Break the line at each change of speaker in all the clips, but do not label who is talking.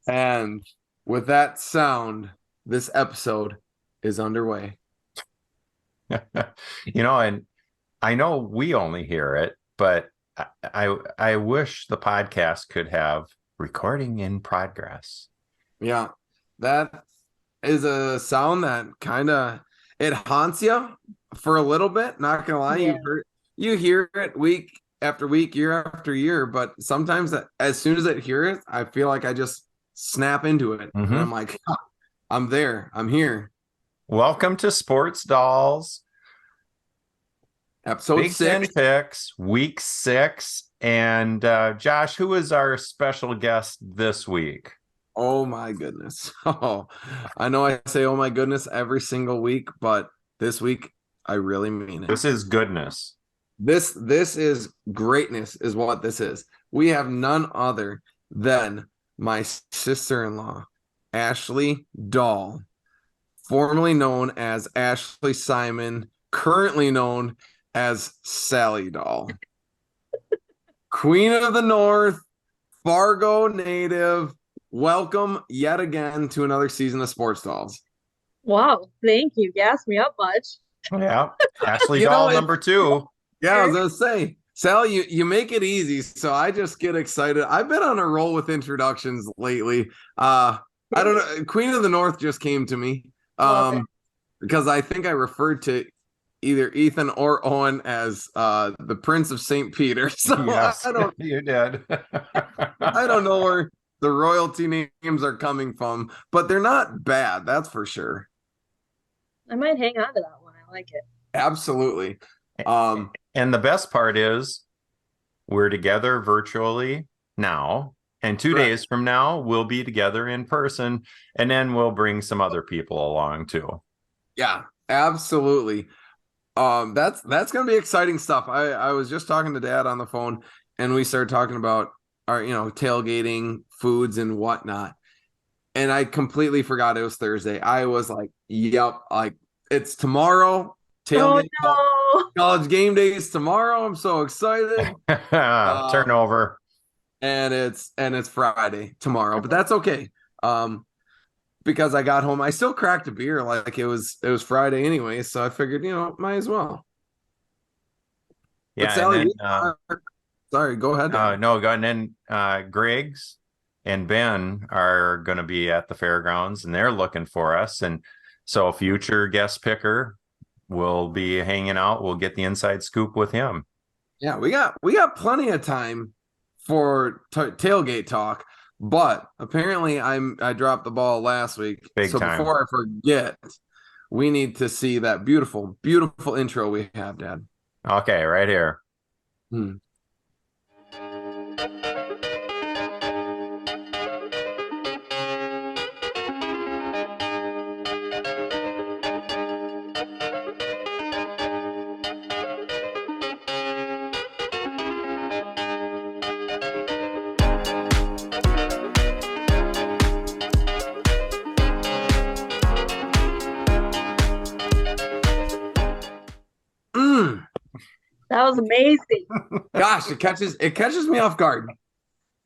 And with that sound, this episode is underway.
And I know we only hear it, but I wish the podcast could have recording in progress.
Yeah, that is a sound that kind of it haunts you for a little bit. Not gonna lie,
Yeah.
you hear it week after week, year after year, but sometimes as soon as I hear it, I feel like I just snap into it, and I'm like, I'm there, I'm here.
Welcome to Sports Dolls,
Episode
Big
6.
Ten Picks, Week 6. And Josh, who is our special guest this week?
Oh my goodness. Oh, I know I say oh my goodness every single week, but this week I really mean it.
This is goodness.
This is greatness is what this is. We have none other than my sister-in-law, Ashley Dahl, formerly known as Ashley Simon, currently known as Sally Dahl. Queen of the North, Fargo native. Welcome yet again to another season of Sports Dolls.
Wow, thank you. Gassed me up much.
Yeah, Ashley Dahl, number 2.
Yeah, I was gonna say, Sally, you make it easy, so I just get excited. I've been on a roll with introductions lately. I don't know. Queen of the North just came to me because I think I referred to either Ethan or Owen as the Prince of St. Peter. So
yes, you did.
I don't know where the royalty names are coming from, but they're not bad, that's for sure.
I might hang on to that one. I like it.
Absolutely.
And the best part is we're together virtually now, and 2 days from now we'll be together in person, and then we'll bring some other people along too.
Yeah, absolutely. That's gonna be exciting stuff. I was just talking to Dad on the phone, and we started talking about our tailgating, foods and whatnot, and I completely forgot it was Thursday. I was like, yep, like it's tomorrow. Tailgate, college game day is tomorrow. I'm so excited.
Turnover.
And it's Friday tomorrow, but that's okay. Because I got home, I still cracked a beer like it was Friday anyway, so I figured, might as well.
Yeah,
but Sally,
then,
sorry, go ahead.
No, go ahead. And then Greg's and Ben are going to be at the fairgrounds, and they're looking for us. And so, a future guest picker will be hanging out. We'll get the inside scoop with him.
Yeah, we got plenty of time for tailgate talk, but apparently I dropped the ball last week.
Big time.
Before I forget, we need to see that beautiful, beautiful intro we have, Dad.
Okay, right here.
That was amazing.
Gosh, it catches me off guard.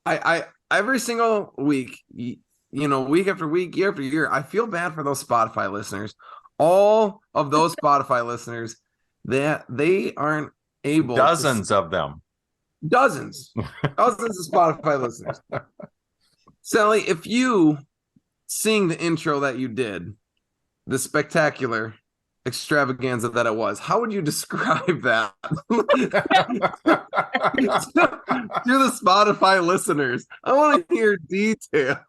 I every single week, week after week, year after year, I feel bad for those Spotify listeners. All of those Spotify listeners, that they aren't able.
Dozens of them.
Dozens of Spotify listeners. Sally, if you sing the intro that you did, the spectacular extravaganza that it was, how would you describe that to the Spotify listeners? I want to hear detail.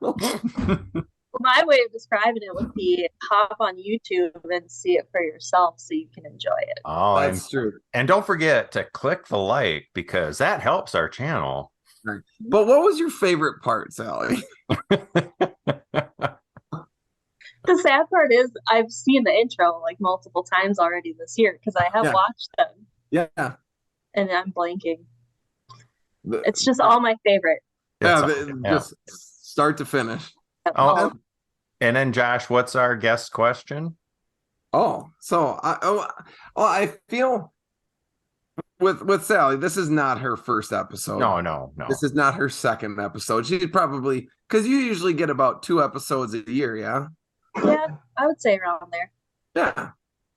My way of describing it would be hop on YouTube and see it for yourself so you can enjoy it.
Oh,
that's true.
And don't forget to click the like, because that helps our channel.
Right. But what was your favorite part, Sally?
The sad part is I've seen the intro like multiple times already this year because I have watched them.
Yeah.
And I'm blanking. It's just all my favorite.
Just start to finish.
Oh, and then Josh, what's our guest question?
I feel with Sally, this is not her first episode.
No.
This is not her second episode. She'd probably, because you usually get about 2 episodes a year, yeah?
Yeah, I would say around there.
Yeah.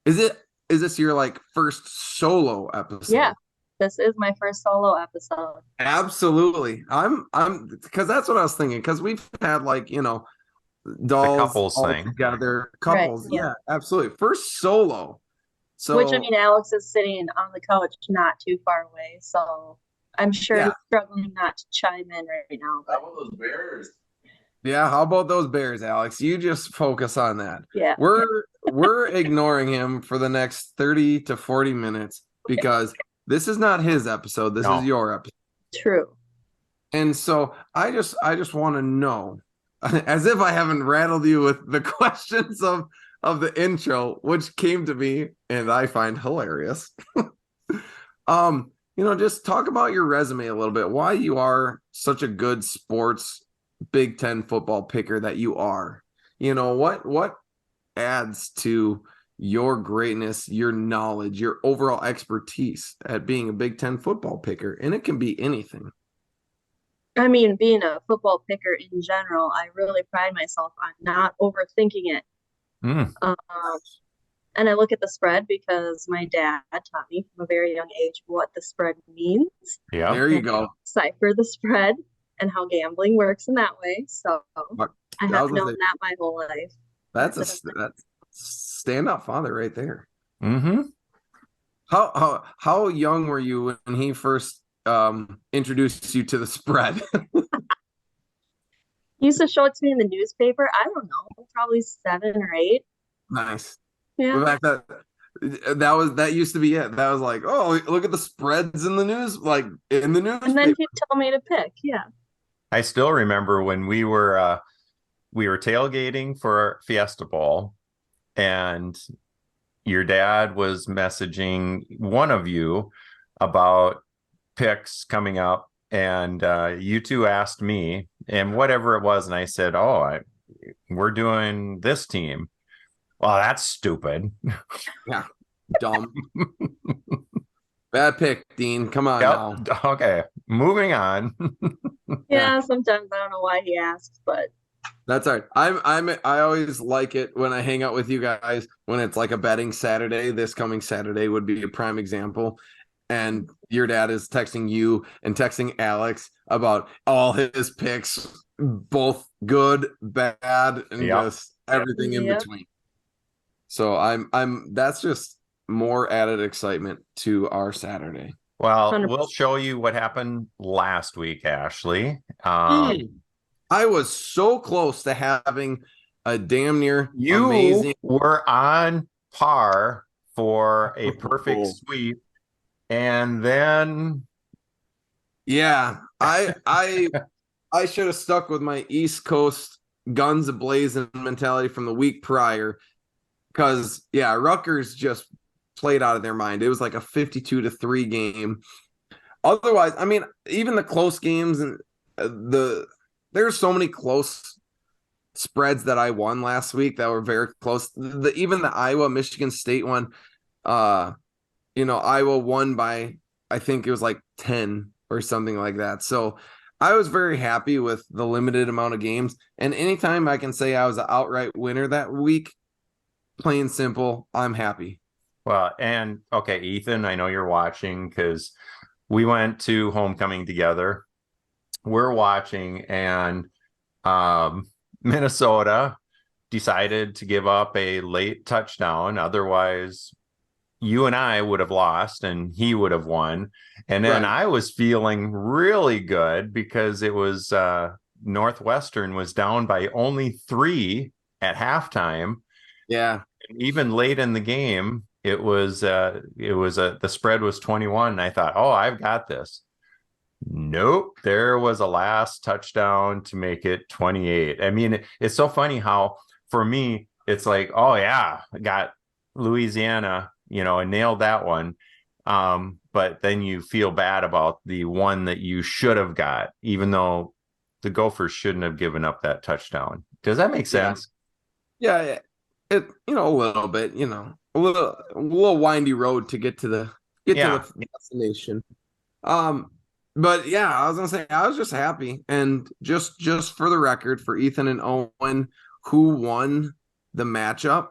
Is this your like first solo episode?
Yeah, this is my first solo episode.
Absolutely. I'm because that's what I was thinking. Because we've had like, dolls
couples
all
thing.
together, couples.
Right, yeah.
Yeah, absolutely. First solo. So
Which, I mean, Alex is sitting on the couch not too far away, so I'm sure he's struggling not to chime in right now. But...
How about those Bears? Yeah, how about those Bears, Alex? You just focus on that.
Yeah.
We're ignoring him for the next 30 to 40 minutes because this is not his episode. This is your episode.
True.
And so I just want to know, as if I haven't rattled you with the questions of the intro, which came to me and I find hilarious. Just talk about your resume a little bit, why you are such a good sports Big Ten football picker that you are. What adds to your greatness, your knowledge, your overall expertise at being a Big Ten football picker? And it can be anything.
I mean, being a football picker in general, I really pride myself on not overthinking it. And I look at the spread because my dad taught me from a very young age what the spread means.
Yeah, there you go.
Decipher the spread and how gambling works in that way. So I have known that my whole life.
That's standout father right there.
Mm-hmm.
How young were you when he first introduced you to the spread?
He used to show it to me in the newspaper. I don't know, probably 7 or 8.
Nice.
Yeah.
In fact, that used to be it. That was like, oh, look at the spreads in the news, like in the news.
And then he told me to pick. Yeah.
I still remember when we were tailgating for Fiesta Bowl, and your dad was messaging one of you about picks coming up, and you two asked me, and whatever it was, and I said, we're doing this team. Well, that's stupid.
Yeah, dumb. Bad pick, Dean. Come on now.
Okay, moving on.
Yeah, sometimes I don't know why he asks, but
that's all right. I always like it when I hang out with you guys when it's like a betting Saturday. This coming Saturday would be a prime example. And your dad is texting you and texting Alex about all his picks, both good, bad, and just everything in between. So that's just more added excitement to our Saturday.
Well, 100%. We'll show you what happened last week, Ashley.
I was so close to having a damn near
amazing. Were on par for a perfect sweep. And then,
yeah, I should have stuck with my East Coast guns ablazing mentality from the week prior, because Rutgers just played out of their mind. It was like a 52-3 game. Otherwise, I mean, even the close games and there's so many close spreads that I won last week that were very close. Even the Iowa Michigan State one. Iowa won by, I think it was like 10 or something like that. So I was very happy with the limited amount of games. And anytime I can say I was an outright winner that week, plain simple, I'm happy.
Well, and okay, Ethan, I know you're watching because we went to homecoming together. We're watching, and Minnesota decided to give up a late touchdown. Otherwise, you and I would have lost and he would have won. And then I was feeling really good because it was Northwestern was down by only 3 at halftime.
Yeah.
And even late in the game, the spread was 21. And I thought, I've got this. Nope. There was a last touchdown to make it 28. I mean, it's so funny how for me, it's like, I got Louisiana, and nailed that one. But then you feel bad about the one that you should have got, even though the Gophers shouldn't have given up that touchdown. Does that make sense?
Yeah. It, a little bit, a little windy road to get to get
Yeah.
to the destination. But yeah, I was gonna say I was just happy, and just for the record, for Ethan and Owen, who won the matchup,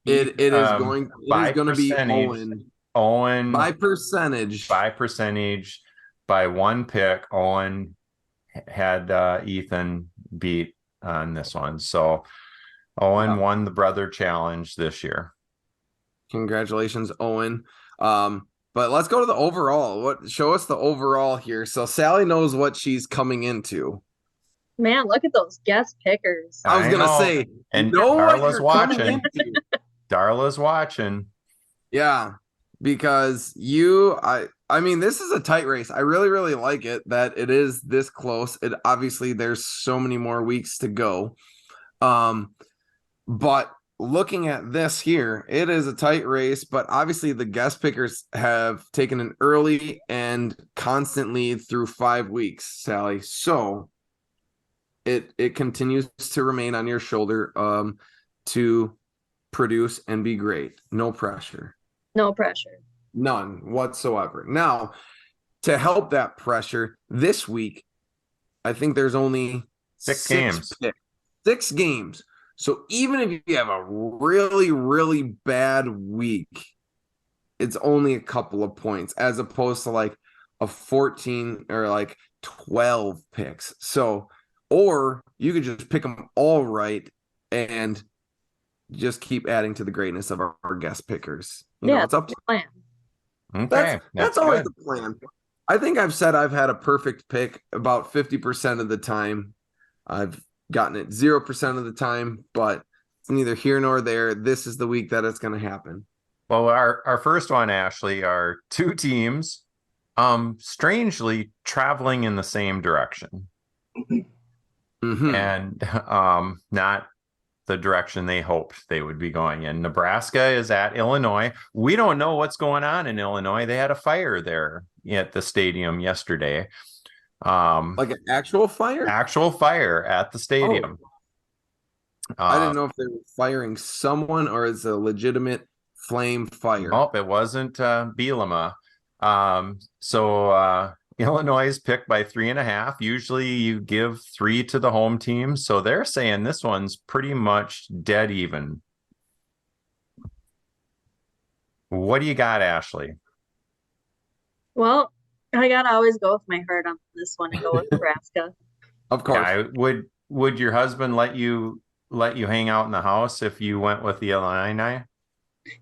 it is
By
going to be
percentage,
Owen
Owen
by percentage.
by percentage, by one pick, Owen had Ethan beat on this one. So Owen won the brother challenge this year.
Congratulations, Owen. But let's go to the overall. Show us the overall here. So Sally knows what she's coming into.
Man, look at those guest pickers.
I was gonna say,
and
know what
Darla's
you're
watching.
coming into.
Darla's watching.
Yeah, because I mean, this is a tight race. I really, really like it that it is this close. It obviously there's so many more weeks to go. But looking at this here, it is a tight race, but obviously the guest pickers have taken an early and constant lead through 5 weeks, Sally. So it continues to remain on your shoulder to produce and be great. No pressure.
No pressure.
None whatsoever. Now, to help that pressure this week, I think there's only
6 games.
6 games. So even if you have a really, really bad week, it's only a couple of points as opposed to like a 14 or like 12 picks. So, or you could just pick them all right and just keep adding to the greatness of our guest pickers. You know, it's up to
plan.
Okay.
That's always the plan. I think I've said I've had a perfect pick about 50% of the time. I've gotten it 0% of the time, but it's neither here nor there. This is the week that it's going to happen.
Well, our first one, Ashley, are 2 teams strangely traveling in the same direction. And not the direction they hoped they would be going in. Nebraska is at Illinois. We don't know what's going on in Illinois. They had a fire there at the stadium yesterday.
Like an actual fire?
Actual fire at the stadium.
I didn't know if they were firing someone or it's a legitimate flame fire.
Nope, it wasn't Bielema. So Illinois is picked by 3.5. Usually you give 3 to the home team. So they're saying this one's pretty much dead even. What do you got, Ashley?
Well, I gotta always go with my heart on this one and go with Nebraska.
Of course.
Yeah, would your husband let you hang out in the house if you went with the Illini?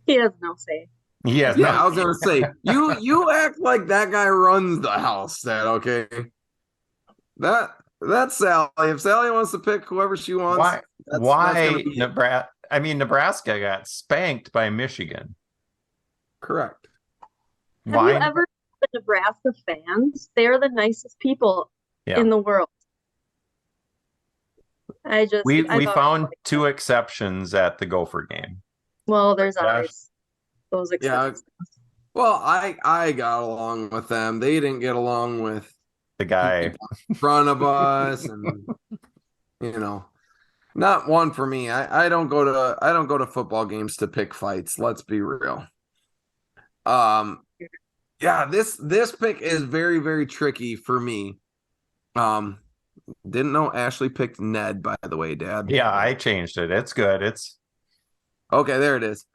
He has no say.
Yeah,
I was gonna say you act like that guy runs the house. That okay? That's Sally. If Sally wants to pick whoever she wants,
why Nebraska? I mean, Nebraska got spanked by Michigan.
Correct.
Have you ever been Nebraska fans? They're the nicest people in the world.
We found 2 exceptions at the Gopher game.
Well, there's always those exceptions.
Well, I got along with them. They didn't get along with
the guy
in front of us, and not one for me. I don't go to football games to pick fights. Let's be real. Yeah, this pick is very, very tricky for me. Didn't know Ashley picked Ned, by the way, Dad.
Yeah, I changed it. It's good. It's
okay. There it is.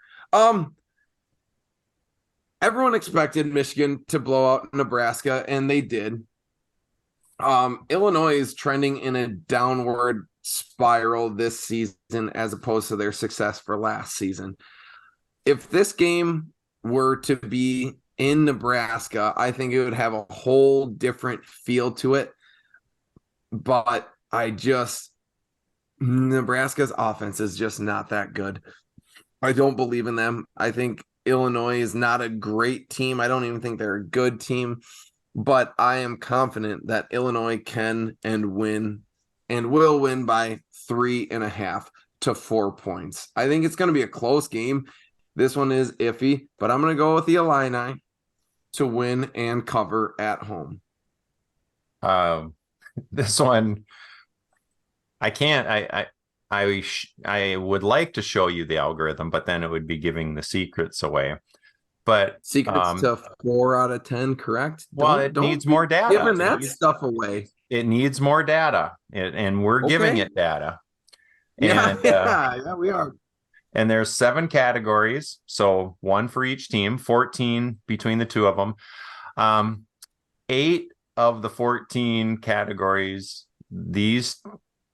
Everyone expected Michigan to blow out Nebraska, and they did. Illinois is trending in a downward spiral this season as opposed to their success for last season. If this game were to be in Nebraska, I think it would have a whole different feel to it. But Nebraska's offense is just not that good. I don't believe in them. I think Illinois is not a great team. I don't even think they're a good team, but I am confident that Illinois can and will win by 3.5 to 4 points. I think it's going to be a close game. This one is iffy, but I'm going to go with the Illini to win and cover at home.
This one, I can't. I would like to show you the algorithm, but then it would be giving the secrets away. but
Secrets to 4 out of 10, correct?
well, it
Don't
needs
be
more data.
giving that stuff away.
It needs more data, and we're giving
Okay.
it data.
Yeah,
And
yeah, we are.
and there's 7 categories, so 1 for each team, 14 between the 2 of them. 8 of the 14 categories, these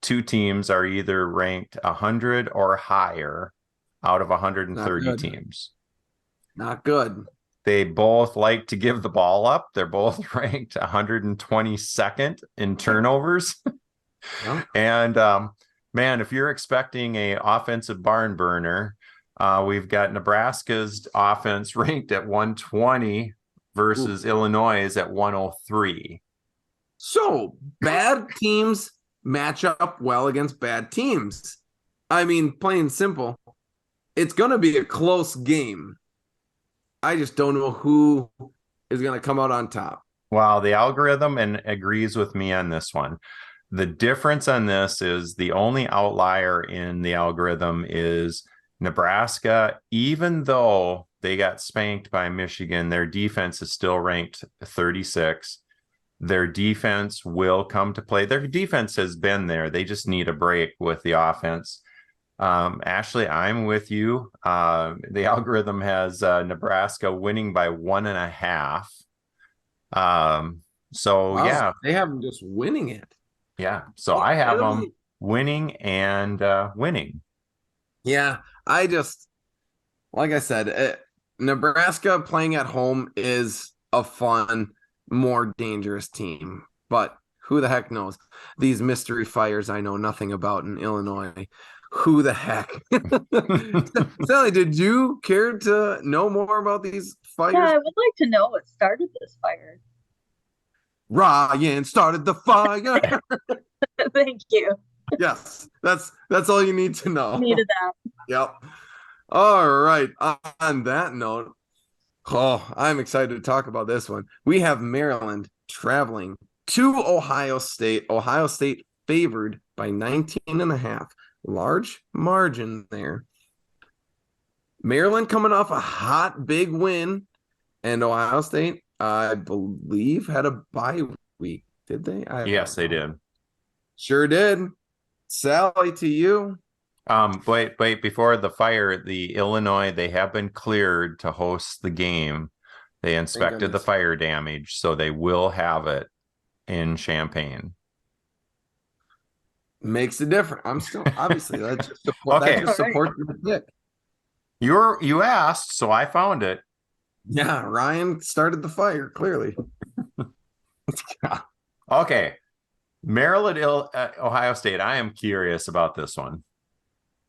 2 teams are either ranked 100 or higher out of 130 teams.
Not good.
They both like to give the ball up. They're both ranked 122nd in turnovers.
Yeah.
And man, if you're expecting a offensive barn burner, we've got Nebraska's offense ranked at 120 versus Illinois at 103.
So bad teams match up well against bad teams. I mean, plain and simple, it's going to be a close game. I just don't know who is going to come out on top.
Well, the algorithm agrees with me on this one. The difference on this is the only outlier in the algorithm is Nebraska. Even though they got spanked by Michigan, their defense is still ranked 36. Their defense will come to play. Their defense has been there. They just need a break with the offense. Ashley, I'm with you. The algorithm has Nebraska winning by 1.5. So
Wow,
yeah,
they have them just winning it.
Yeah. So I have them winning and winning.
Yeah, I just, like I said, Nebraska playing at home is a fun, more dangerous team. But who the heck knows? These mystery fires I know nothing about in Illinois. Who the heck? Sally, did you care to know more about these fires?
Yeah, I would like to know what started this fire.
Ryan started the fire.
Thank you.
Yes, that's all you need to know.
Needed that.
Yep. All right. On that note, I'm excited to talk about this one. We have Maryland traveling to Ohio State. Ohio State favored by 19.5. Large margin there. Maryland coming off a hot big win, and Ohio State, I believe, had a bye week. Did they?
Yes, they did.
Sure did. Sally, to you.
Wait, before the fire, the Illinois, they have been cleared to host the game. They inspected the fire damage, so they will have it in Champaign.
Makes a difference. I'm still obviously that just supports the pick.
You asked, so I found it.
Yeah, Ryan started the fire, clearly.
Okay. Maryland, Ohio State. I am curious about this one.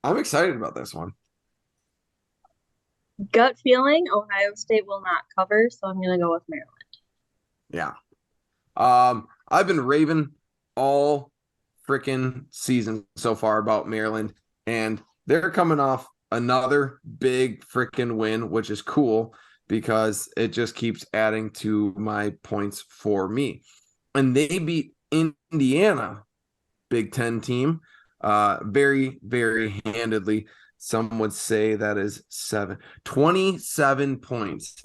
I'm excited about this one.
Gut feeling, Ohio State will not cover, so I'm going to go with Maryland.
Yeah. I've been raving all freaking season so far about Maryland, and they're coming off another big freaking win, which is cool because it just keeps adding to my points for me. And they beat Indiana, Big Ten team, very, very handedly. Some would say that is 27 points.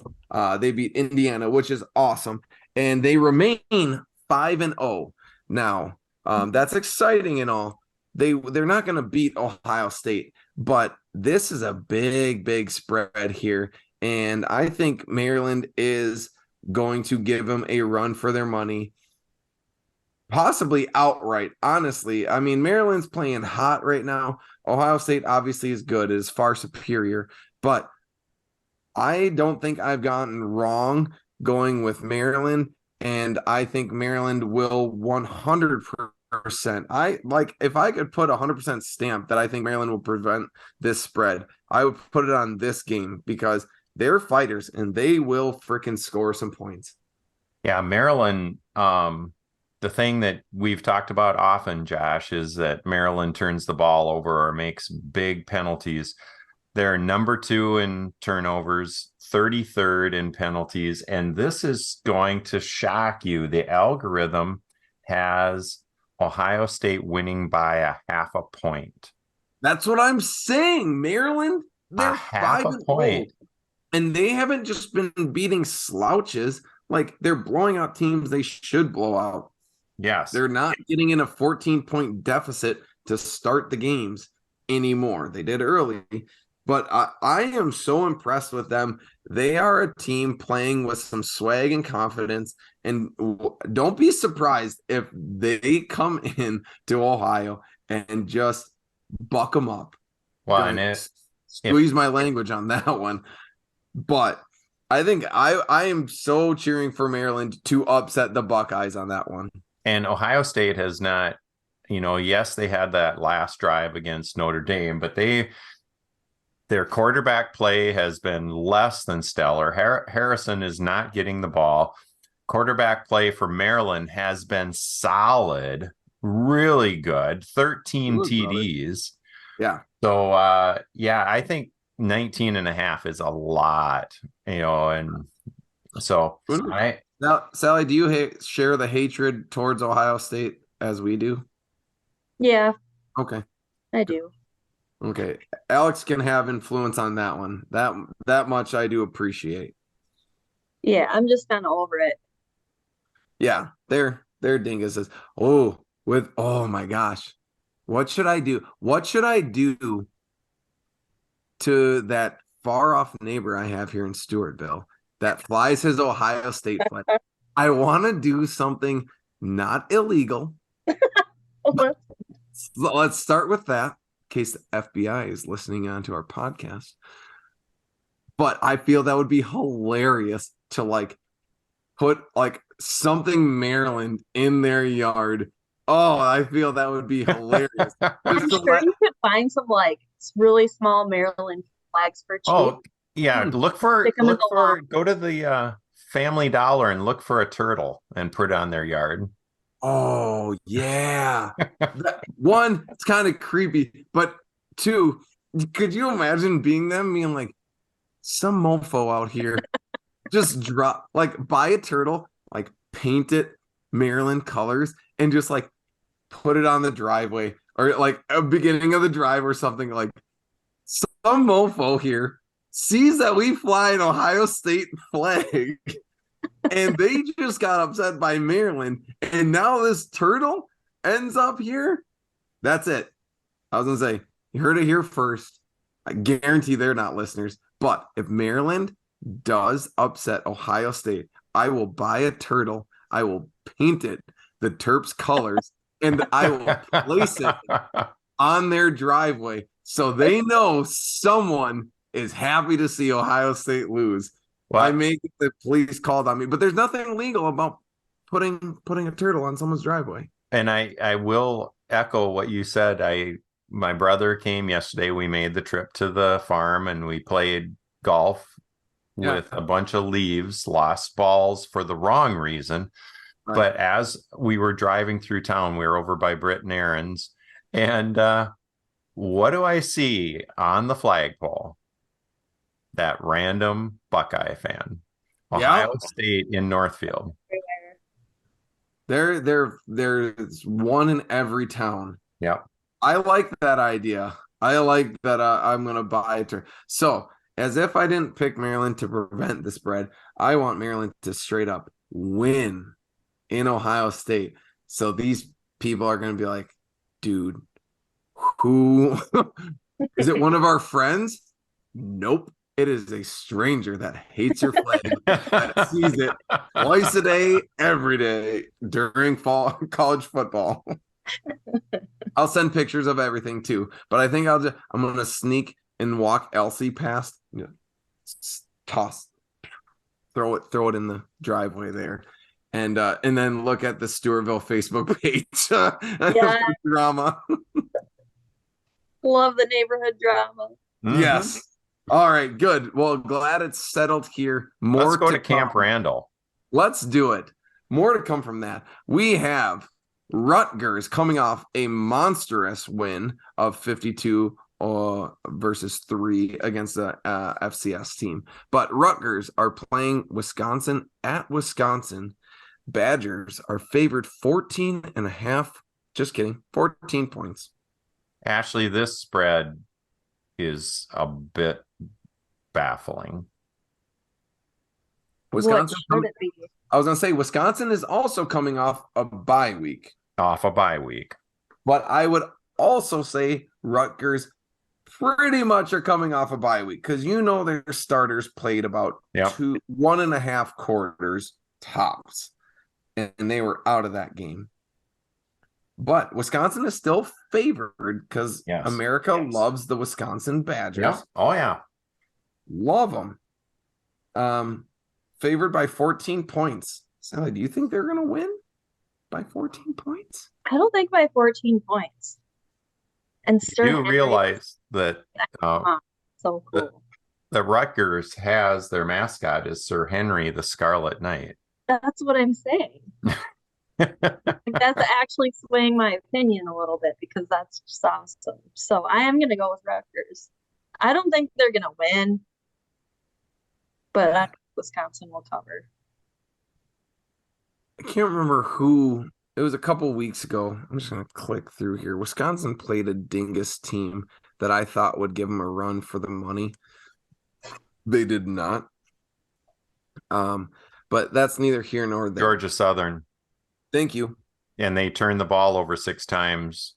They beat Indiana, which is awesome. And they remain 5-0. Now, that's exciting and all. They're not going to beat Ohio State, but this is a big, big spread here. And I think Maryland is going to give them a run for their money. Possibly outright, honestly. I mean, Maryland's playing hot right now. Ohio State obviously is good, is far superior, but I don't think I've gotten wrong going with Maryland, and I think Maryland will 100%. If I could put 100% stamp that I think Maryland will prevent this spread, I would put it on this game because they're fighters and they will freaking score some points.
Yeah, Maryland, the thing that we've talked about often, Josh, is that Maryland turns the ball over or makes big penalties. They're number 2 in turnovers, 33rd in penalties, and this is going to shock you. The algorithm has Ohio State winning by 0.5 point.
That's what I'm saying. Maryland, they're
0.5 point.
And they haven't just been beating slouches. Like, they're blowing out teams they should blow out.
Yes.
They're not getting in a 14-point deficit to start the games anymore. They did early, but I am so impressed with them. They are a team playing with some swag and confidence. And don't be surprised if they come in to Ohio and just buck them up.
Well,
Gonna squeeze my language on that one. But I think I am so cheering for Maryland to upset the Buckeyes on that one.
And Ohio State has not, yes, they had that last drive against Notre Dame, but their quarterback play has been less than stellar. Harrison is not getting the ball. Quarterback play for Maryland has been solid, really good, 13 TDs.
Yeah.
So, I think 19 and a half is a lot, and so
Now, Sally, do you share the hatred towards Ohio State as we do?
Yeah.
Okay.
I do.
Okay. Alex can have influence on that one. That much I do appreciate.
Yeah, I'm just kind of over it.
Yeah, their dinguses. Oh my gosh. What should I do? What should I do to that far off neighbor I have here in Stewartville that flies his Ohio State flag? I want to do something not illegal. Let's start with that, in case the FBI is listening on to our podcast. But I feel that would be hilarious to put something Maryland in their yard. Oh, I feel that would be hilarious.
I'm sure you could find some really small Maryland flags for cheap.
Oh, yeah. Go to the Family Dollar and look for a turtle and put it on their yard.
Oh, yeah. One, it's kind of creepy, but two, could you imagine being like, some mofo out here just buy a turtle, paint it Maryland colors and just put it on the driveway or a beginning of the drive or something. Some mofo here sees that we fly an Ohio State flag and they just got upset by Maryland, and now this turtle ends up here. That's it. I was gonna say, you heard it here first. I guarantee they're not listeners, but if Maryland does upset Ohio State, I will buy a turtle, I will paint it the Terps colors, and I will place it on their driveway so they know someone is happy to see Ohio State lose. Well, I may get the police called on me, but there's nothing illegal about putting a turtle on someone's driveway.
And I will echo what you said. My brother came yesterday. We made the trip to the farm and we played golf with a bunch of leaves, lost balls for the wrong reason. Right. But as we were driving through town, we were over by Britt and Aaron's, and what do I see on the flagpole? That random Buckeye fan, Ohio State in Northfield.
There's one in every town.
Yeah,
I like that idea. I like that. I'm gonna buy it. So, as if I didn't pick Maryland to prevent the spread, I want Maryland to straight up win in Ohio State. So these people are gonna be like, dude, who is it? One of our friends? Nope. It is a stranger that hates your flag, that sees it twice a day, every day during college football. I'll send pictures of everything too, but I think I'm going to sneak and walk Elsie past, throw it in the driveway there, and then look at the Stewartville Facebook page. Drama.
Love the neighborhood drama.
Mm-hmm. Yes. All right, good. Well, glad it's settled here.
Let's go to Camp Randall.
Let's do it. More to come from that. We have Rutgers coming off a monstrous win of 52 versus 3 against the FCS team. But Rutgers are playing Wisconsin at Wisconsin. Badgers are favored 14.5. Just kidding. 14 points.
Ashley, this spread is a bit baffling.
What
Wisconsin.
should it be?
I was going to say Wisconsin is also coming off a bye week,
Off a bye week.
but I would also say Rutgers pretty much are coming off a bye week because their starters played about
Yep.
1.5 quarters tops, and they were out of that game. But Wisconsin is still favored because America loves the Wisconsin Badgers.
Yep. Oh, yeah.
Love them. Favored by 14 points. Sally, do you think they're going to win by 14 points?
I don't think by 14 points. And
You realize that
so cool.
The Rutgers has their mascot is Sir Henry the Scarlet Knight.
That's what I'm saying. That's actually swaying my opinion a little bit because that's just awesome. So I am going to go with Rutgers. I don't think they're going to win, but I think Wisconsin will cover.
I can't remember who. It was a couple weeks ago. I'm just going to click through here. Wisconsin played a dingus team that I thought would give them a run for the money. They did not. But that's neither here nor there.
Georgia Southern.
Thank you.
And they turned the ball over 6 times.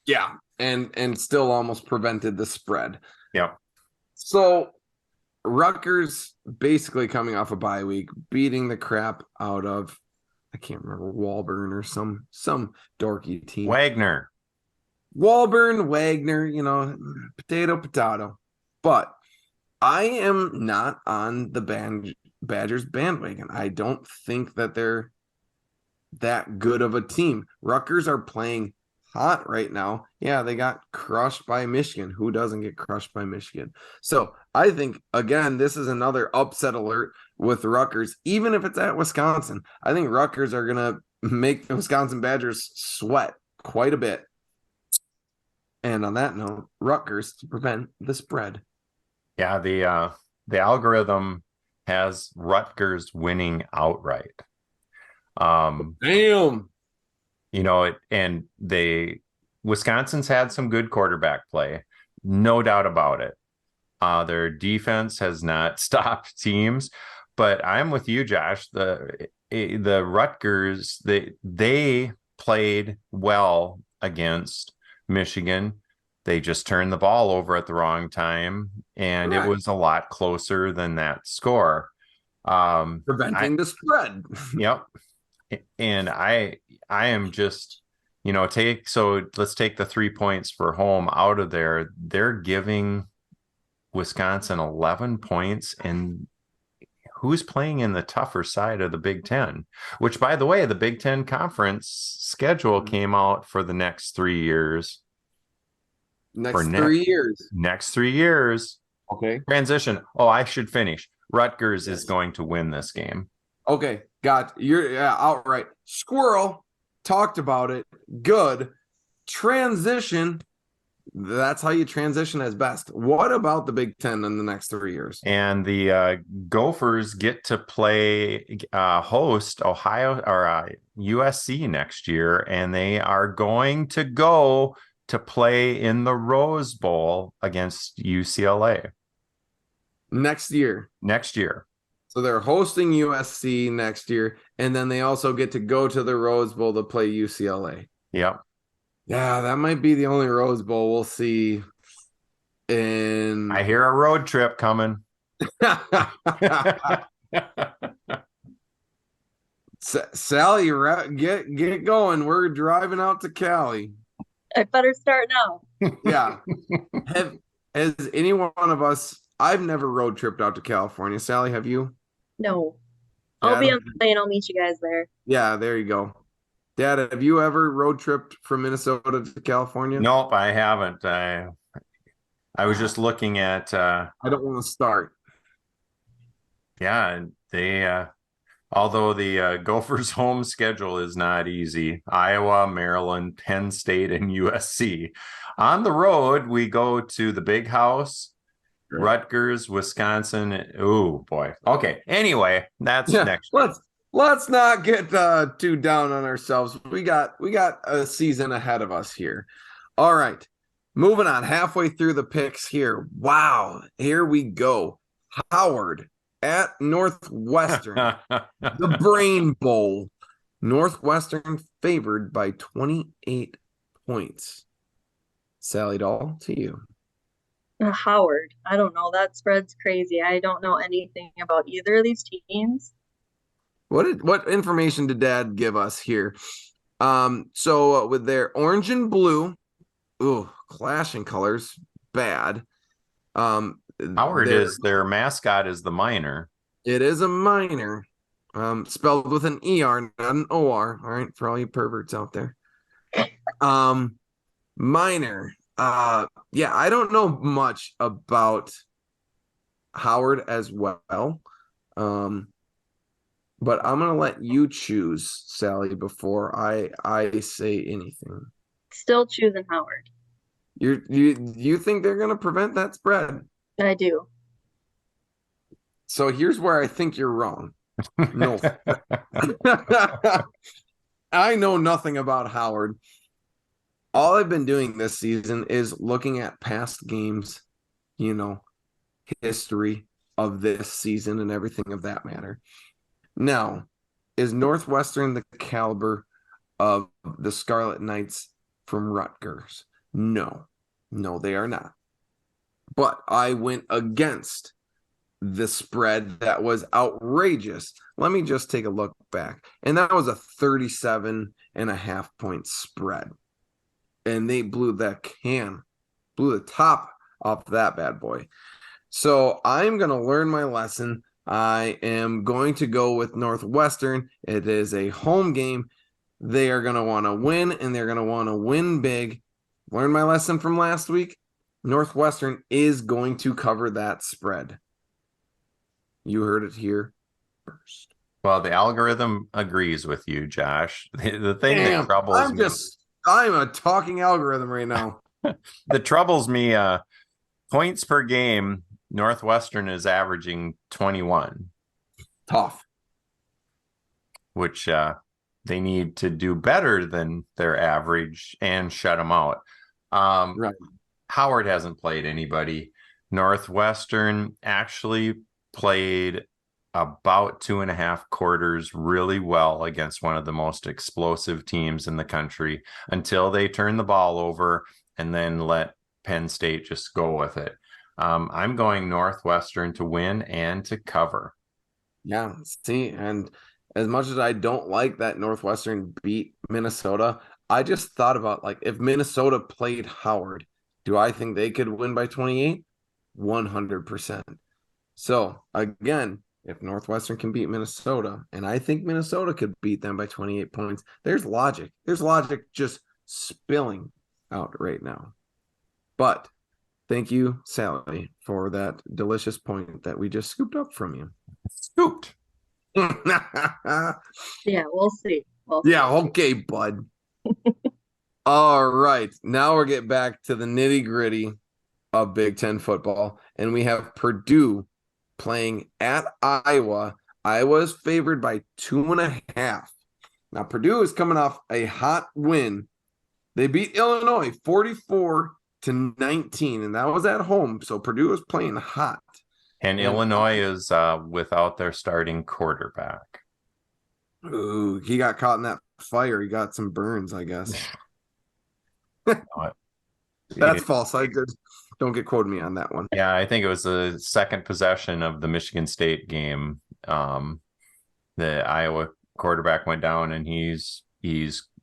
Yeah, and still almost prevented the spread.
Yep.
So Rutgers basically coming off a bye week, beating the crap out of, I can't remember, Walburn or some dorky team.
Wagner.
Walburn, Wagner, potato. But I am not on the Badgers bandwagon. I don't think that they're that good of a team. Rutgers are playing hot right now. Yeah, they got crushed by Michigan. Who doesn't get crushed by Michigan? So I think, again, this is another upset alert with Rutgers, even if it's at Wisconsin. I think Rutgers are going to make the Wisconsin Badgers sweat quite a bit. And on that note, Rutgers to prevent the spread.
Yeah, the algorithm has Rutgers winning outright.
Damn.
Wisconsin's had some good quarterback play, no doubt about it. Their defense has not stopped teams, but I'm with you, Josh. The Rutgers, they played well against Michigan. They just turned the ball over at the wrong time, and It was a lot closer than that score.
Preventing the spread.
Yep. And I am just, let's take the 3 points for home out of there. They're giving Wisconsin 11 points, and who's playing in the tougher side of the Big Ten, which, by the way, the Big Ten conference schedule came out for the next 3 years.
Next 3 years.
Next 3 years.
Okay.
Transition. Oh, I should finish. Rutgers is going to win this game.
Okay, you're outright. Squirrel talked about it. Good. Transition. That's how you transition as best. What about the Big Ten in the next 3 years?
And the Gophers get to play host Ohio or USC next year, and they are going to go to play in the Rose Bowl against UCLA
next year. So they're hosting USC next year, and then they also get to go to the Rose Bowl to play UCLA.
Yep.
Yeah, that might be the only Rose Bowl we'll see.
I hear a road trip coming.
Sally, get going. We're driving out to Cali.
I better start now.
Yeah. Has any one of us? I've never road tripped out to California. Sally, have you?
No. I'll be on the plane. I'll meet you guys there.
Yeah, there you go. Dad, have you ever road tripped from Minnesota to California?
Nope, I haven't. I was just looking at.
I don't want to start.
Yeah, although the Gophers' home schedule is not easy. Iowa, Maryland, Penn State, and USC. On the road, we go to the Big House. Rutgers, Wisconsin. Oh boy. Okay. Anyway, that's next.
Let's not get too down on ourselves. We got a season ahead of us here. All right. Moving on, halfway through the picks here. Wow. Here we go. Howard at Northwestern, the Brain Bowl. Northwestern favored by 28 points. Sally Dahl, to you.
Howard. I don't know. That spread's crazy. I don't know anything about either of these teams.
What information did Dad give us here? So with their orange and blue, clashing colors, bad.
Howard is their mascot is the Miner.
It is a Miner, spelled with an ER, not an OR. All right, for all you perverts out there. Miner. Yeah, I don't know much about Howard as well. But I'm gonna let you choose, Sally, before I say anything.
Still choosing Howard.
You think they're gonna prevent that spread?
I do.
So here's where I think you're wrong. No. I know nothing about Howard. All I've been doing this season is looking at past games, history of this season and everything of that matter. Now, is Northwestern the caliber of the Scarlet Knights from Rutgers? No, they are not. But I went against the spread that was outrageous. Let me just take a look back. And that was a 37.5-point spread. And they blew the top off that bad boy. So I'm going to learn my lesson. I am going to go with Northwestern. It is a home game. They are going to want to win, and they're going to want to win big. Learn my lesson from last week. Northwestern is going to cover that spread. You heard it here first.
Well, the algorithm agrees with you, Josh. The thing that troubles me.
I'm a talking algorithm right now.
That troubles me, points per game, Northwestern is averaging 21.
Tough.
Which they need to do better than their average and shut them out.
Right.
Howard hasn't played anybody. Northwestern actually played about 2.5 quarters really well against one of the most explosive teams in the country until they turn the ball over and then let Penn State just go with it. I'm going Northwestern to win and to cover.
Yeah, see, and as much as I don't like that Northwestern beat Minnesota, I just thought about, like, if Minnesota played Howard, do I think they could win by 28? 100%. So, again, if Northwestern can beat Minnesota, and I think Minnesota could beat them by 28 points, there's logic. There's logic just spilling out right now. But thank you, Sally, for that delicious point that we just scooped up from you.
Scooped.
Yeah, we'll see.
Yeah, okay, bud. All right. Now we're getting back to the nitty-gritty of Big Ten football. And we have Purdue playing at Iowa. Iowa is favored by 2.5. Now, Purdue is coming off a hot win. They beat Illinois 44-19, and that was at home. So Purdue is playing hot.
And Illinois is without their starting quarterback.
Ooh, he got caught in that fire. He got some burns, I guess. That's false. Don't get quoted me on that one.
Yeah, I think it was the second possession of the Michigan State game. The Iowa quarterback went down, and he's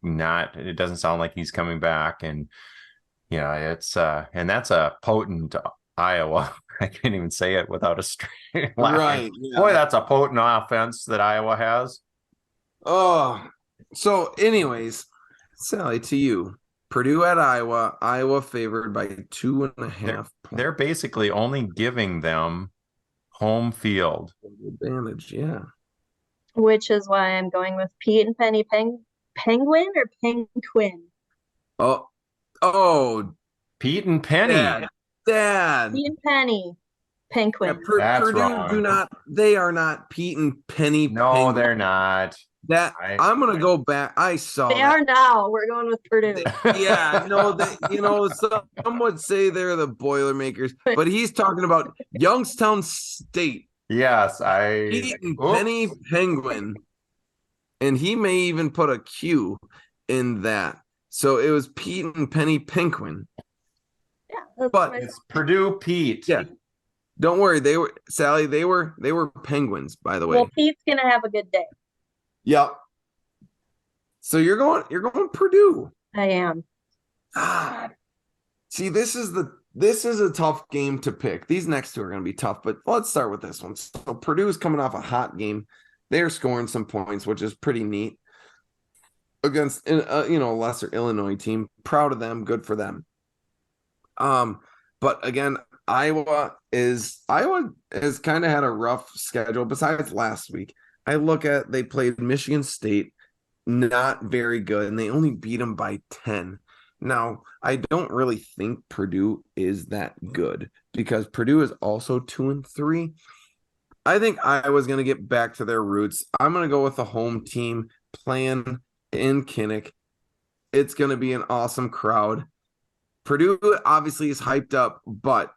not. It doesn't sound like he's coming back, and it's and that's a potent Iowa. I can't even say it without a straight laugh.
Right. Yeah.
Boy, that's a potent offense that Iowa has.
Oh, so anyways, Sally, to you. Purdue at Iowa. Iowa favored by 2.5 points.
They're basically only giving them home field
advantage, yeah.
Which is why I'm going with Pete and Penny Penguin or Penguin?
Oh,
Pete and Penny.
Dad.
Pete and Penny. Penguin.
Yeah,
Purdue
wrong.
They are not Pete and Penny.
No,
Penguin.
they're not.
I'm gonna go back. I saw
they are now. We're going with Purdue.
Yeah, no, some would say they're the Boilermakers, but he's talking about Youngstown State.
Yes,
Pete and Penny
oops.
Penguin. And he may even put a Q in that. So it was Pete and Penny Penguin.
Yeah, that's
But
what I
It's Purdue Pete.
yeah, don't worry. They were Sally, they were penguins, by the way.
Well, Pete's gonna have a good day.
Yep. So you're going Purdue.
I am.
God. See, this is a tough game to pick. These next two are going to be tough, but let's start with this one. So Purdue is coming off a hot game. They're scoring some points, which is pretty neat against a lesser Illinois team. Proud of them. Good for them. But again, Iowa has kind of had a rough schedule. Besides last week, I look at they played Michigan State, not very good, and they only beat them by 10. Now, I don't really think Purdue is that good because Purdue is also 2-3. I think Iowa's going to get back to their roots. I'm going to go with the home team playing in Kinnick. It's going to be an awesome crowd. Purdue obviously is hyped up, but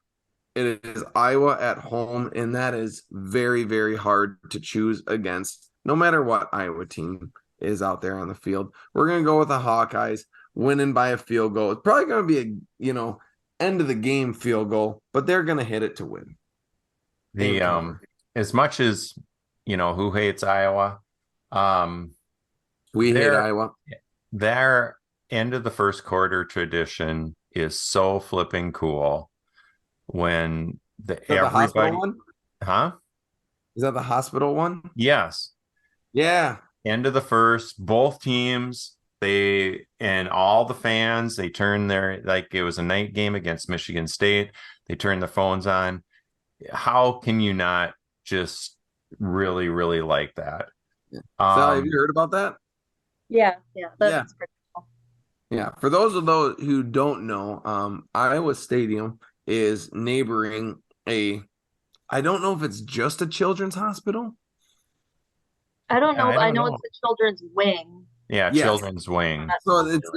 it is Iowa at home, and that is very, very hard to choose against, no matter what Iowa team is out there on the field. We're going to go with the Hawkeyes winning by a field goal. It's probably going to be a, end of the game field goal, but they're going to hit it to win.
As much as, who hates Iowa?
We hate Iowa.
Their end of the first quarter tradition is so flipping cool when
the hospital one?
Huh?
Is that the hospital one?
Yes.
Yeah.
End of the first, both teams, and all the fans, they turn like it was a night game against Michigan State. They turn their phones on. How can you not just really, really like that?
Yeah. Sally, have you heard about that?
Yeah, that's pretty cool.
Yeah, for those who don't know, Iowa Stadium is neighboring I don't know if it's just a children's hospital.
I don't know, but I know it's a children's wing.
Yeah,
yes.
Children's wing.
So it's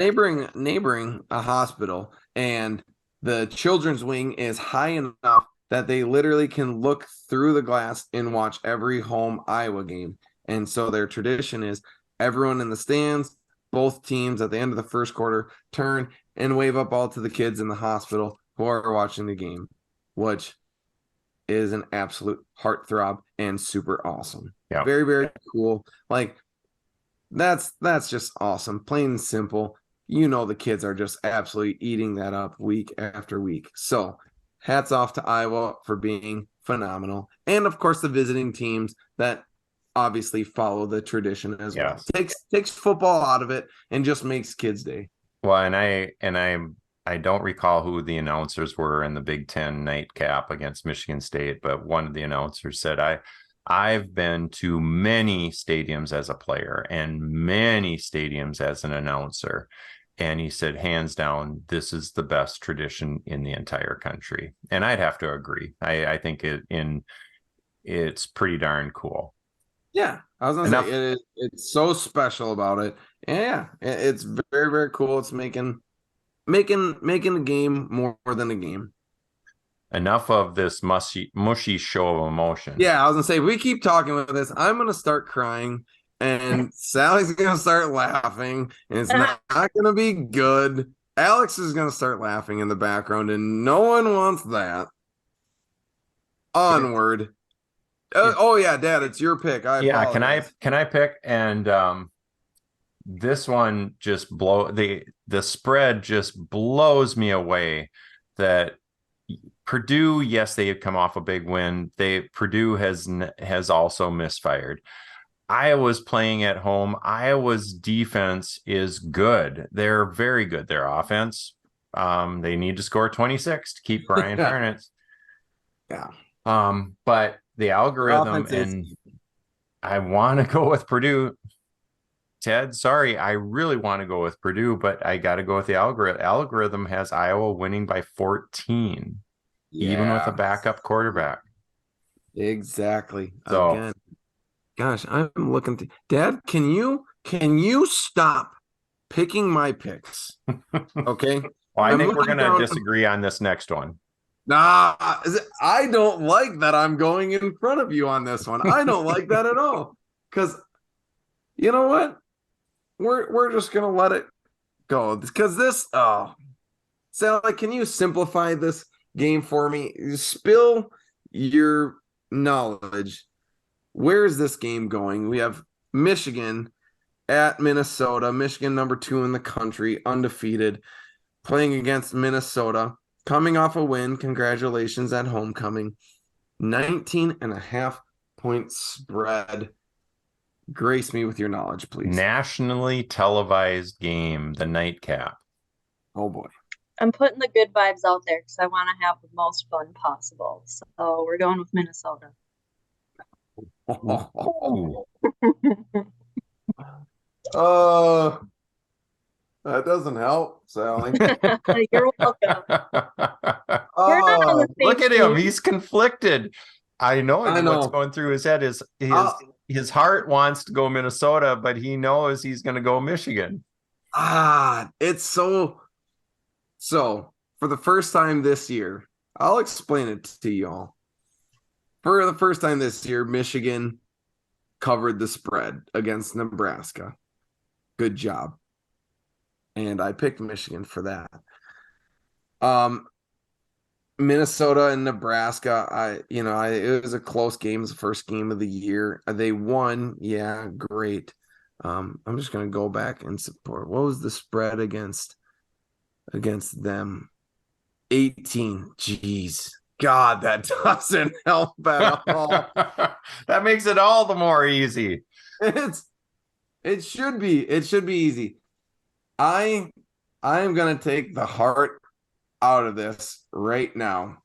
neighboring a hospital, and the children's wing is high enough that they literally can look through the glass and watch every home Iowa game. And so their tradition is everyone in the stands, both teams at the end of the first quarter, turn and wave up all to the kids in the hospital who are watching the game, which is an absolute heartthrob and super awesome.
Yeah.
Very, very cool. Like that's just awesome. Plain and simple. The kids are just absolutely eating that up week after week. So hats off to Iowa for being phenomenal. And of course the visiting teams that obviously follow the tradition as well. Takes football out of it and just makes kids' day.
Well, and I don't recall who the announcers were in the Big Ten nightcap against Michigan State, but one of the announcers said, I've been to many stadiums as a player and many stadiums as an announcer. And he said, hands down, this is the best tradition in the entire country. And I'd have to agree. I think it's pretty darn cool.
Yeah, I was gonna say it's so special about it. Yeah, it's very, very cool. It's making a game more than a game.
Enough of this mushy show of emotion.
Yeah, I was gonna say if we keep talking with this, I'm gonna start crying, and Sally's gonna start laughing, and it's not gonna be good. Alex is gonna start laughing in the background, and no one wants that. Onward. Oh yeah, Dad, it's your pick.
Apologize. Can I pick? And this one just the spread just blows me away. That Purdue, yes, they have come off a big win. Purdue has also misfired. Iowa's playing at home. Iowa's defense is good. They're very good. Their offense, they need to score 26 to keep Brian Harnett.
Yeah.
But the algorithm, and I want to go with Purdue. Ted, sorry, I really want to go with Purdue, but I got to go with the algorithm. Algorithm has Iowa winning by 14, even with a backup quarterback.
Exactly. So, again, gosh, I'm looking. Dad, can you stop picking my picks? Okay.
Well, I think we're going to disagree on this next one.
Nah, I don't like that I'm going in front of you on this one. I don't like that at all. Because you know what? We're just gonna let it go. Because Sally, can you simplify this game for me? Spill your knowledge. Where is this game going? We have Michigan at Minnesota, Michigan #2 in the country, undefeated, playing against Minnesota, coming off a win. Congratulations at homecoming. 19.5-point spread. Grace me with your knowledge, please.
Nationally televised game, the nightcap.
Oh boy.
I'm putting the good vibes out there because I want to have the most fun possible. So we're going with Minnesota.
That doesn't help, Sally.
You're welcome. We're not on the same
Look at him.
team.
He's conflicted. I know
I
what's
know.
going through his head is his heart wants to go Minnesota, but he knows he's going to go Michigan.
It's so for the first time this year, I'll explain it to y'all. For the first time this year, Michigan covered the spread against Nebraska. Good job. And I picked Michigan for that. Minnesota and Nebraska, it was a close game. It was the first game of the year. They won. Yeah, great. I'm just gonna go back and support. What was the spread against them? 18. Jeez. God, that doesn't help at all.
That makes it all the more easy.
It should be easy. I am gonna take the heart out of this right now.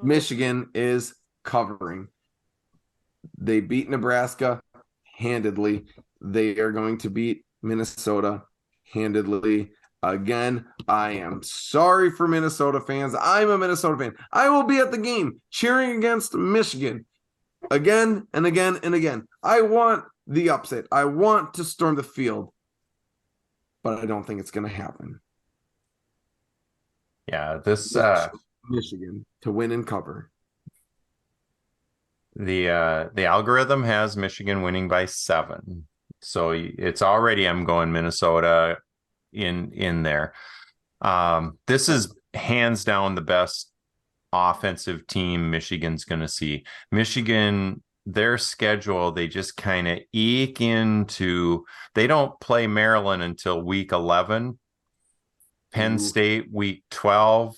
Michigan is covering. They beat Nebraska handedly. They are going to beat Minnesota handedly. Again, I am sorry for Minnesota fans. I'm a Minnesota fan. I will be at the game cheering against Michigan again and again and again. I want the upset. I want to storm the field, but I don't think it's going to happen.
Yeah, this
Michigan to win and cover.
The algorithm has Michigan winning by 7. So it's already, I'm going Minnesota in there. This is hands down the best offensive team Michigan's going to see. Michigan, their schedule, they just kind of eke into, they don't play Maryland until week 11. Penn State week 12,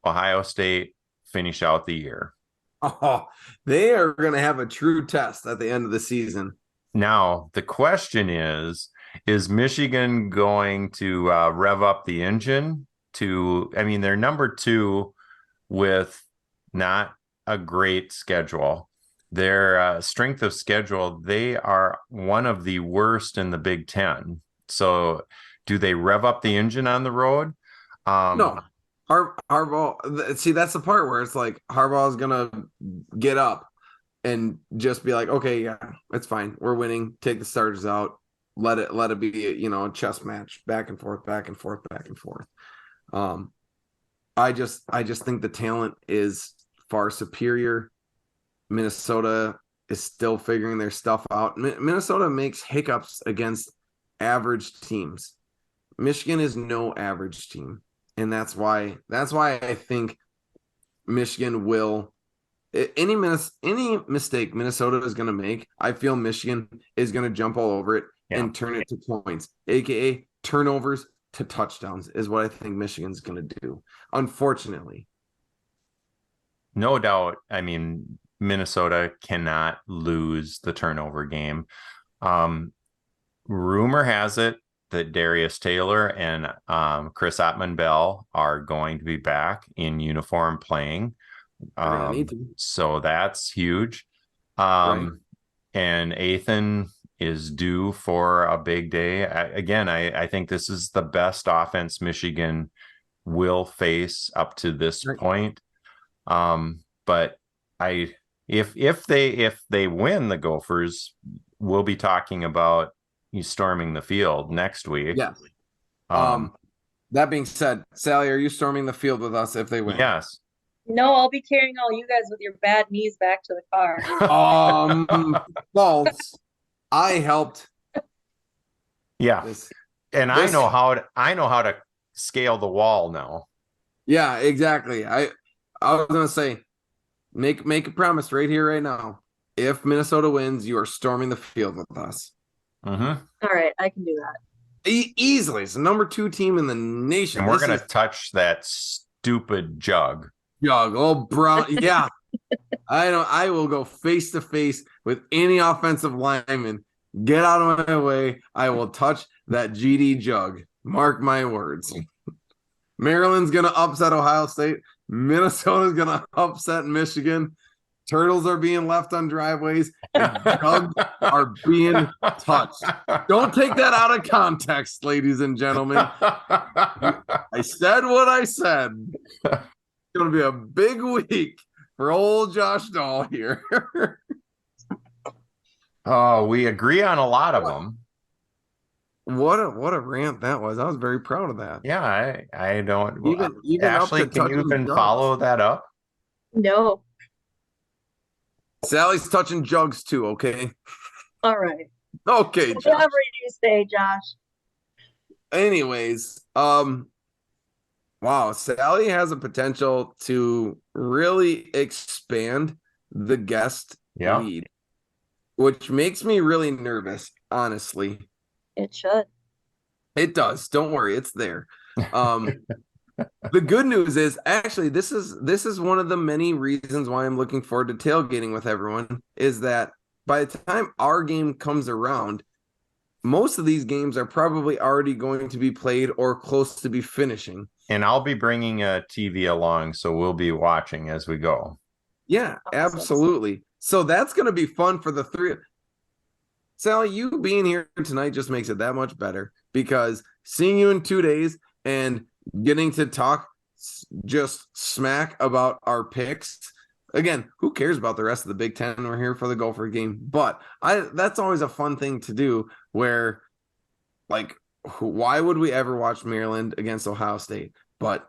Ohio State finish out the year.
Oh, they are going to have a true test at the end of the season.
Now, the question is Michigan going to rev up the engine they're number 2 with not a great schedule. Their strength of schedule, they are one of the worst in the Big Ten. So do they rev up the engine on the road?
No. Harbaugh, see, that's the part where it's like Harbaugh is gonna get up and just be like, okay, yeah, it's fine. We're winning. Take the starters out. Let it be, a chess match, back and forth, back and forth, back and forth. I just think the talent is far superior. Minnesota is still figuring their stuff out. Minnesota makes hiccups against average teams. Michigan is no average team. And that's why I think Michigan will any mistake Minnesota is going to make, I feel Michigan is going to jump all over it and turn it to points, aka turnovers to touchdowns is what I think Michigan's going to do. Unfortunately.
No doubt. I mean, Minnesota cannot lose the turnover game. Rumor has it that Darius Taylor and Chris Ottman-Bell are going to be back in uniform playing. So that's huge.
Right.
And Ethan is due for a big day. I think this is the best offense Michigan will face up to this point. But if they win, the Gophers, we'll be talking about you storming the field next week.
Yes. That being said, Sally, are you storming the field with us if they win?
Yes.
No, I'll be carrying all you guys with your bad knees back to the car.
False. I helped
Yeah.
this.
And I know how to scale the wall now.
Yeah, exactly. I was gonna say, make a promise right here, right now. If Minnesota wins, you are storming the field with us.
Mm-hmm.
All right, I can do that.
Easily. It's the number 2 team in the nation.
And we're going to touch that stupid jug.
Jug. Oh, brown. Yeah. I know. I will go face to face with any offensive lineman. Get out of my way. I will touch that GD jug. Mark my words. Maryland's going to upset Ohio State. Minnesota's going to upset Michigan. Turtles are being left on driveways, and jugs are being touched. Don't take that out of context, ladies and gentlemen. I said what I said. It's going to be a big week for old Josh Dahl here.
Oh, we agree on a lot of them.
What a rant that was. I was very proud of that.
Yeah, I don't.
Even
Ashley,
up to
can you even
jugs.
follow that up?
No.
Sally's touching jugs too, okay?
All right.
Okay, Josh.
Whatever you say, Josh.
Anyways, wow, Sally has a potential to really expand the guest lead, which makes me really nervous, honestly.
It should.
It does. Don't worry, it's there. The good news is actually this is one of the many reasons why I'm looking forward to tailgating with everyone, is that by the time our game comes around, most of these games are probably already going to be played or close to be finishing.
And I'll be bringing a TV along, so we'll be watching as we go.
Yeah, absolutely. So that's going to be fun for the three. Sally, you being here tonight just makes it that much better, because seeing you in 2 days and getting to talk just smack about our picks. Again, who cares about the rest of the Big Ten? We're here for the Gopher game. But that's always a fun thing to do, where, like, why would we ever watch Maryland against Ohio State? But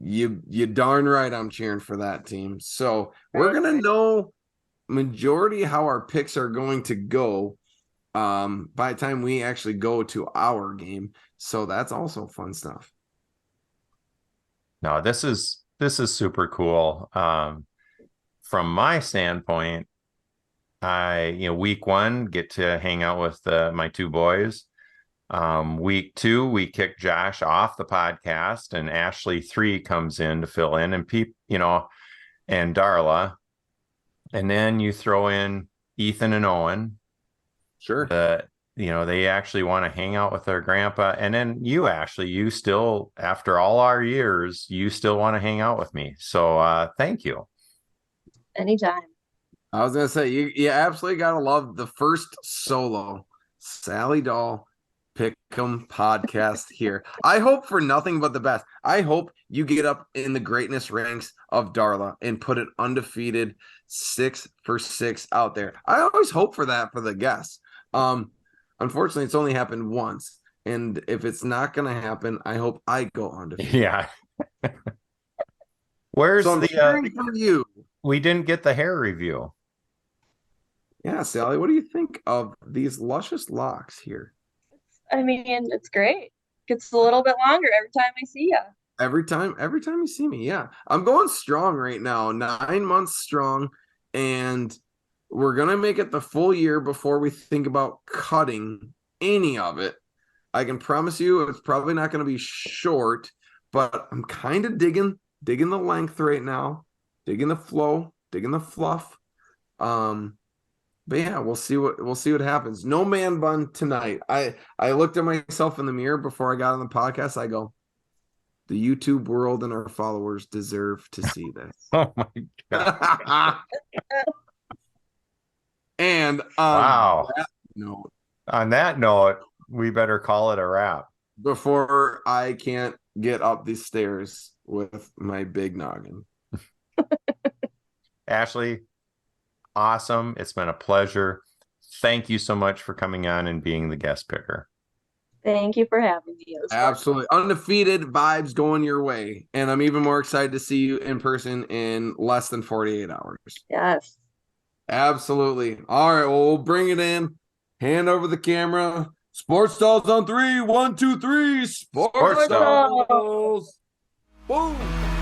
you darn right I'm cheering for that team. So we're going to know majority how our picks are going to go by the time we actually go to our game. So that's also fun stuff.
No, this is super cool. From my standpoint, week 1 get to hang out with my 2 boys. Week 2 we kick Josh off the podcast, and Ashley 3 comes in to fill in, and and Darla, and then you throw in Ethan and Owen.
Sure.
They actually want to hang out with their grandpa. And then you still, after all our years, you still want to hang out with me. So thank you.
Anytime.
I was going to say, you absolutely got to love the first solo Sally Dahl Pick'em podcast here. I hope for nothing but the best. I hope you get up in the greatness ranks of Darla and put it undefeated 6 for 6 out there. I always hope for that for the guests. Unfortunately, it's only happened once, and if it's not going to happen, I hope I go undefeated.
Yeah. Where's
for you?
We didn't get the hair review.
Yeah, Sally, what do you think of these luscious locks here?
I mean, it's great. Gets a little bit longer every time I see you.
Every time you see me, yeah. I'm going strong right now, 9 months strong, and we're going to make it the full year before we think about cutting any of it. I can promise you it's probably not going to be short, but I'm kind of digging the length right now, digging the flow, digging the fluff. But yeah, we'll see what happens. No man bun tonight. I looked at myself in the mirror before I got on the podcast. I go, the YouTube world and our followers deserve to see this.
Oh my God.
And
wow.
On
that note, we better call it a wrap
before I can't get up these stairs with my big noggin.
Ashley, awesome. It's been a pleasure. Thank you so much for coming on and being the guest picker.
Thank you for having me. It was fun.
Absolutely. Undefeated vibes going your way. And I'm even more excited to see you in person in less than 48 hours.
Yes.
Absolutely. All right. Well, we'll bring it in. Hand over the camera. Sports Dolls on 3. 1, 2, 3. Sports
Sports Dolls.
Dolls. Boom.